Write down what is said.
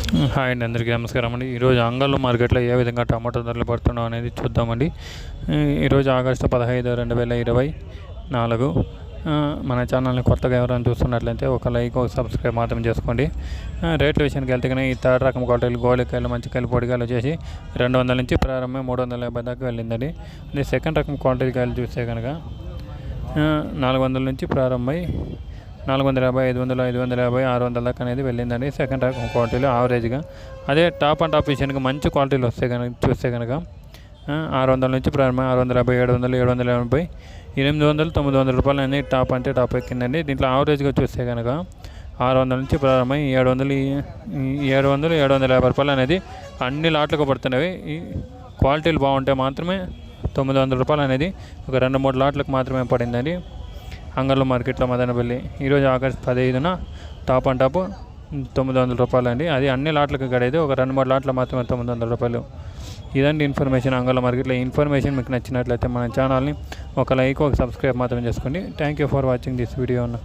Hi అండి, అందరికీ నమస్కారం అండి. ఈరోజు అంగళ్ళు మార్కెట్లో ఏ విధంగా టమాటో ధరలు పడుతున్నావు అనేది చూద్దామండి. ఈరోజు ఆగస్టు 15, 2024. మన ఛానల్ని కొత్తగా ఎవరైనా చూస్తున్నట్లయితే ఒక లైక్, ఒక సబ్స్క్రైబ్ మాత్రం చేసుకోండి. రేట్ల విషయానికి వెళ్తే కానీ ఈ థర్డ్ రకం క్వాలిటీలు గోళికాయలు, మంచికాయలు, పొడికాయలు వచ్చేసి 200 నుంచి ప్రారంభం 350 దాకా వెళ్ళిందండి. అదే సెకండ్ రకం క్వాలిటీ కాయలు చూస్తే కనుక 400 నుంచి ప్రారంభమై 450, 500, 550, 600 దాకా అనేది వెళ్ళిందండి సెకండ్ రకం క్వాలిటీలో యావరేజ్గా. అదే టాప్ అండ్ టాప్ విషయానికి మంచి క్వాలిటీలు వస్తే కనుక చూస్తే కనుక 600 నుంచి ప్రారంభం 650, 700, 780, 800, 900 రూపాయలు అనేది టాప్ అంటే టాప్ ఎక్కిందండి. దీంట్లో యావరేజ్గా చూస్తే కనుక 600 నుంచి ప్రారంభమై 700, 750 రూపాయలు అనేది అన్ని లాట్లకు పడుతున్నవి. ఈ క్వాలిటీలు బాగుంటే మాత్రమే 900 రూపాయలు అనేది ఒక 2-3 లాట్లకు మాత్రమే పడిందండి అంగళ్ళ మార్కెట్లో మదనపల్లి. ఈరోజు ఆగస్టు 15న టాప్ అండ్ టాప్ 900 రూపాయలు అండి. అది అన్ని లాట్లకు గడైతే ఒక 2-3 లాట్ల మాత్రమే 900 రూపాయలు. ఇదండి ఇన్ఫర్మేషన్ అంగళ్ళ మార్కెట్లో. ఈ ఇన్ఫర్మేషన్ మీకు నచ్చినట్లయితే మన ఛానల్ని ఒక లైక్, ఒక సబ్స్క్రైబ్ మాత్రం చేసుకోండి. Thank you for watching this video అన్న.